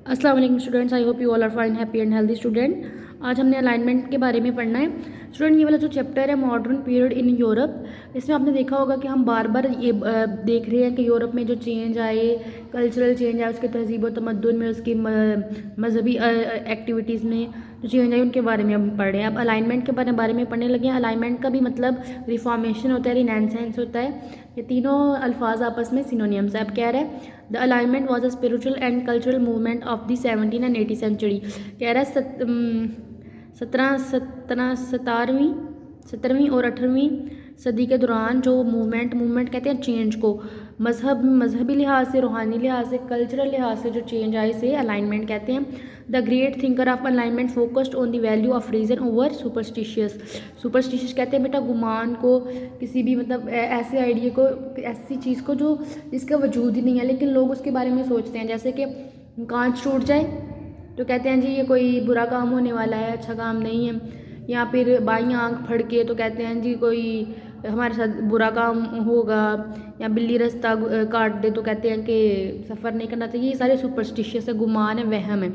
अस्सलाम वालेकुम students, I hope you all are fine, happy and healthy student. आज हमने अलाइनमेंट के बारे में पढ़ना है। स्टूडेंट, ये वाला जो चैप्टर है मॉडर्न पीरियड इन यूरोप, इसमें आपने देखा होगा कि हम बार बार ये देख रहे हैं कि यूरोप में जो चेंज आए, कल्चरल चेंज आए, उसके तहजीब व तमद्दुन में, उसकी मजहबी एक्टिविटीज़ में जो चेंज आई उनके बारे में हम पढ़ रहे हैं। अब अलाइनमेंट के बारे में पढ़ने लगे हैं। अलाइनमेंट का भी मतलब रिफॉर्मेशन होता है, रिनेसेंस होता है। ये तीनों अल्फाज आपस में सिनोनियम्स है। अब कह रहा है the Enlightenment was a spiritual and cultural movement of the 17 and 18 century. कह रहा है सत्रहवीं और 18वीं सदी के दौरान जो मूवमेंट कहते हैं चेंज को, मजहबी लिहाज से, रूहानी लिहाज से, कल्चरल लिहाज से जो चेंज आए से अलाइनमेंट कहते हैं। The great thinker of Enlightenment focused on the value of reason over superstitious कहते हैं बेटा गुमान को, किसी भी मतलब ऐसे आइडिया को, ऐसी चीज़ को जो जिसका वजूद ही नहीं है लेकिन लोग उसके बारे में सोचते हैं। जैसे कि कांच टूट जाए तो कहते हैं जी ये कोई बुरा काम होने वाला है, अच्छा काम नहीं है। या फिर बाईं आंख फड़के तो कहते हैं जी कोई हमारे साथ बुरा काम होगा। या बिल्ली रास्ता काट दे तो कहते हैं कि सफ़र नहीं करना चाहिए। ये सारे सुपरस्टिशियस है, गुमान है, वहम है।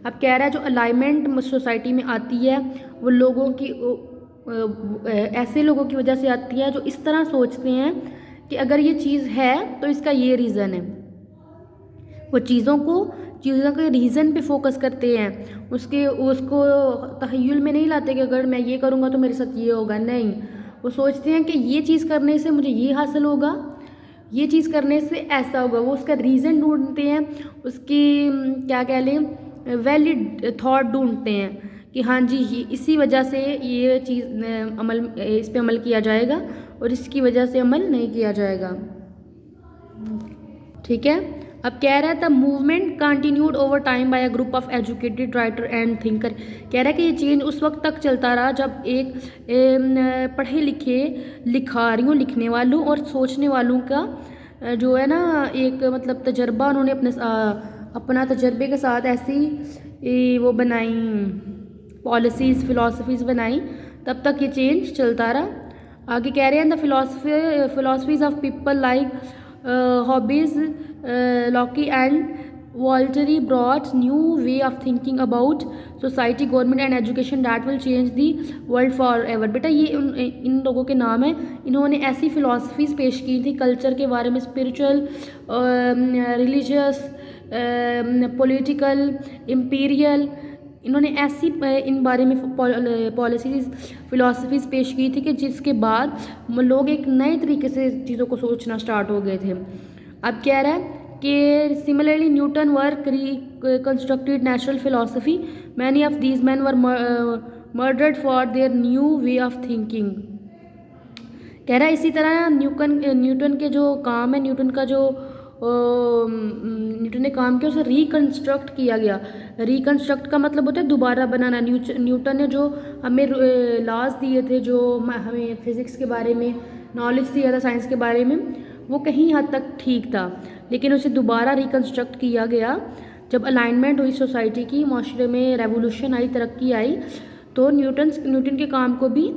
अब कह रहा है जो अलाइनमेंट सोसाइटी में आती है वो लोगों की ऐसे लोगों की वजह से आती है जो इस तरह सोचते हैं कि अगर ये चीज़ है तो इसका ये रीज़न है। वो चीज़ों के रीज़न पे फोकस करते हैं, उसको तख़य्युल में नहीं लाते कि अगर मैं ये करूँगा तो मेरे साथ ये होगा। नहीं, वो सोचते हैं कि ये चीज़ करने से मुझे ये हासिल होगा, ये चीज़ करने से ऐसा होगा। वो उसका रीज़न ढूंढते हैं, उसकी क्या कह लें वैलिड थॉट ढूंढते हैं कि हाँ जी इसी वजह से ये चीज़ इस पे अमल किया जाएगा और इसकी वजह से अमल नहीं किया जाएगा। ठीक है। अब कह रहा है the movement continued over time by a group of educated writer and thinker. कह रहा है कि ये चेंज उस वक्त तक चलता रहा जब एक पढ़े लिखे लिखारियों, लिखने वालों और सोचने वालों का जो है ना एक मतलब तजर्बा, उन्होंने अपना तजर्बे के साथ ऐसी वो बनाई पॉलिसीज़, फ़िलासफ़ीज़ बनाई, तब तक ये चेंज चलता रहा। आगे कह रहे हैं the philosophies of people like Hobbes Locke and Voltaire brought new way of thinking about society, government and education that will change the world for ever. बेटा ये इन लोगों के नाम है। इन्होंने ऐसी फ़िलासफ़ीज़ पेश की थी कल्चर के बारे में, स्पिरिचुअल, रिलीजियस, पॉलिटिकल, इम्पीरियल। इन्होंने ऐसी इन बारे में पॉलिसीज़, फ़िलासफ़ीज़ पेश की थी कि जिसके बाद लोग एक नए तरीके से चीज़ों को सोचना स्टार्ट हो गए थे। अब कह रहा है कि similarly Newton work constructed natural philosophy, many of these man were murdered for their new way of thinking. कह रहा है इसी तरह न्यूटन के जो काम है, न्यूटन ने काम किया, उसे रिकन्स्ट्रक्ट किया गया। रिकन्स्ट्रक्ट का मतलब होता है दोबारा बनाना। न्यूटन ने जो हमें लॉज दिए थे, जो हमें फिज़िक्स के बारे में नॉलेज दिया था, साइंस के बारे में, वो कहीं हद तक ठीक था, लेकिन उसे दोबारा रिकन्स्ट्रक्ट किया गया जब अलाइनमेंट हुई सोसाइटी की, माशरे में रेवोल्यूशन आई, तरक्की आई, तो न्यूटन के काम को भी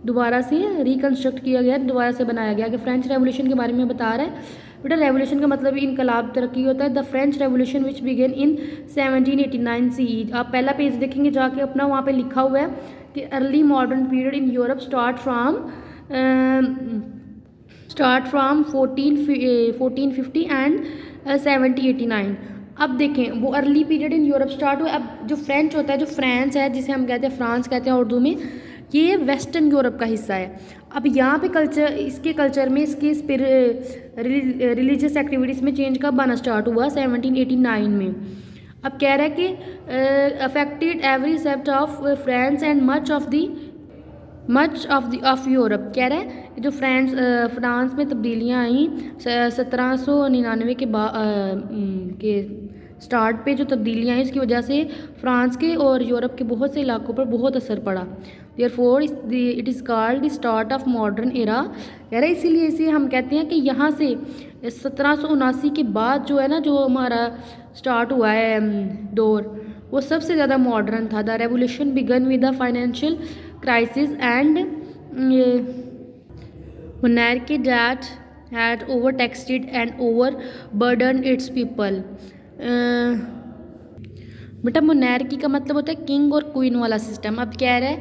दोबारा से रिकन्स्ट्रक्ट किया गया, दोबारा से बनाया गया। कि फ्रेंच रेवोल्यूशन के बारे में बता रहा है बेटा। रेवोल्यूशन का मतलब इनकलाब, तरक्की होता है। The French revolution which began in 1789 CE। आप पहला पेज देखेंगे जाके अपना, वहाँ पे लिखा हुआ है कि early modern period in Europe start from 1450 and 1789। अब देखें वो early period in Europe start हुआ। अब जो फ्रेंच होता है, जो फ्रांस है, जिसे हम कहते हैं फ्रांस कहते हैं उर्दू में, ये वेस्टर्न यूरोप का हिस्सा है। अब यहाँ पे इसके कल्चर में, इसके रिलीजियस एक्टिविटीज़ में चेंज कब आना स्टार्ट हुआ? 1789 में। अब कह रहा है कि affected every sect of France and much of Europe. कह रहा है जो फ्रांस में तब्दीलियाँ आई 1799 के स्टार्ट पे, जो तब्दीलियाँ आई उसकी वजह से फ्रांस के और यूरोप के बहुत से इलाकों पर बहुत असर पड़ा। Therefore it is called the start of modern era. यार इसीलिए इसे हम कहते हैं कि यहाँ से 1779 के बाद जो है ना, जो हमारा स्टार्ट हुआ है दौर, वो सबसे ज़्यादा मॉडर्न था। The revolution began with the financial crisis and monarchy that had overtaxed and overburdened its people. बेटा मोनैर्की का मतलब होता है किंग और क्वीन वाला सिस्टम। अब कह रहा है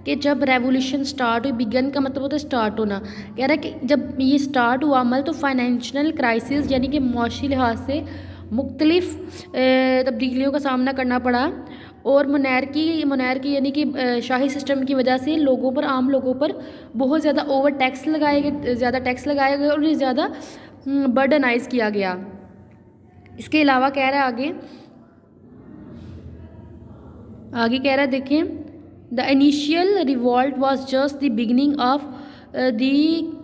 कि जब रेवोल्यूशन स्टार्ट हुई, बिगन का मतलब होता है स्टार्ट होना, कह रहा है कि जब ये स्टार्ट हुआ अमल तो फाइनेंशियल क्राइसिस यानी कि मुआशी लिहाज से मुख्तलिफ तब्दीलियों का सामना करना पड़ा, और मोनैर्की यानी कि शाही सिस्टम की वजह से लोगों पर, आम लोगों पर बहुत ज़्यादा ओवर टैक्स लगाए गए, ज़्यादा टैक्स लगाए गए और उन्हें ज़्यादा बर्डनाइज किया गया। इसके अलावा कह रहा है आगे कह रहा है देखें, the initial revolt was just the beginning of the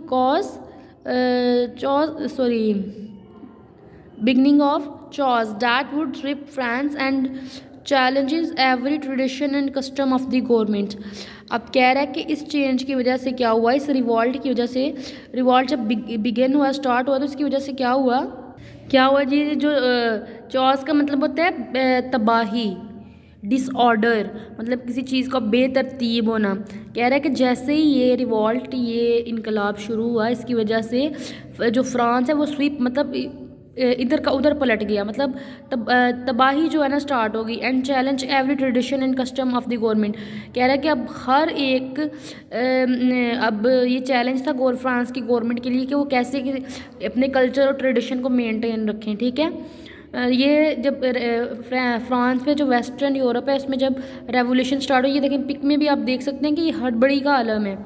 cause beginning of chores that would rip France and challenges every tradition and custom of the government। अब कह रहा है कि इस चेंज की वजह से क्या हुआ, इस रिवॉल्ट की वजह से, रिवॉल्ट जब बिगिन हुआ, स्टार्ट हुआ, तो उसकी वजह से क्या हुआ जी, जो चॉस का मतलब होता है तबाही, डिसऑर्डर, मतलब किसी चीज़ का बेतरतीब होना। कह रहा है कि जैसे ही ये रिवॉल्ट, ये इनकलाब शुरू हुआ, इसकी वजह से जो फ्रांस है वो स्वीप मतलब इधर का उधर पलट गया, मतलब तबाही जो है ना स्टार्ट होगी। And challenge every tradition and custom of the government. कह रहा है कि अब हर एक अब ये चैलेंज था फ्रांस की गवर्नमेंट के लिए कि वो कैसे अपने कल्चर और ट्रेडिशन को मेंटेन रखें। ठीक है, ये जब फ्रांस में जो वेस्टर्न यूरोप है उसमें जब रेवोल्यूशन स्टार्ट हुई, ये देखें पिक में भी आप देख सकते हैं कि ये हड़बड़ी का आलम है,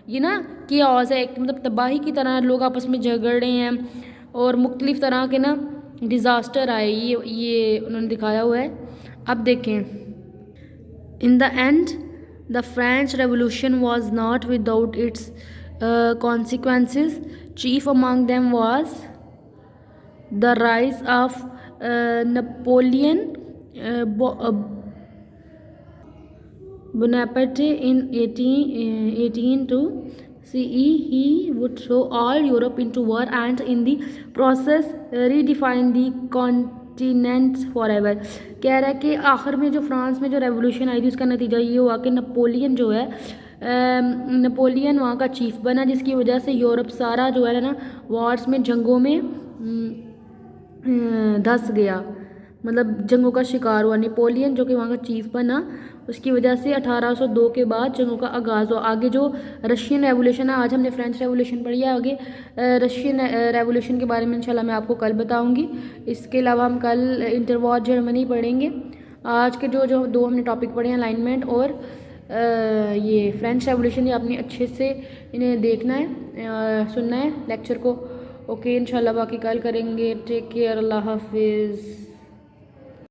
ये ना कियास है, एक मतलब तबाही की तरह लोग आपस में झगड़ रहे हैं और मुख्तलिफ तरह के ना डिज़ास्टर आए, ये उन्होंने दिखाया हुआ है। अब देखें, in the end the French revolution was not without its consequences, chief among them was the rise of Napoleon Bonaparte in 1802 CE. He would throw all Europe into war and in the process redefine the continent forever। कह रहा है कि आखिर में जो France में जो revolution आई थी उसका नतीजा ये हुआ कि नपोलियन जो है, नपोलियन वहाँ का चीफ बना, जिसकी वजह से यूरोप सारा जो है ना वॉर्स में, जंगों में धंस गया, मतलब जंगों का शिकार हुआ। नेपोलियन जो कि वहाँ का चीफ बना, उसकी वजह से 1802 के बाद जंगों का आगाज़ हुआ। आगे जो रशियन रेवोल्यूशन है, आज हमने फ्रेंच रेवोल्यूशन पढ़ी है, आगे रशियन रेवोल्यूशन के बारे में इंशाल्लाह मैं आपको कल बताऊंगी। इसके अलावा हम कल इंटरवॉर जर्मनी पढ़ेंगे। आज के जो दो हमने टॉपिक पढ़े हैं, अलाइनमेंट और ये फ्रेंच रेवोल्यूशन, ये आपने अच्छे से इन्हें देखना है, सुनना है लेक्चर को। ओके इंशाल्लाह बाकी कल करेंगे। टेक केयर, अल्लाह हाफिज़।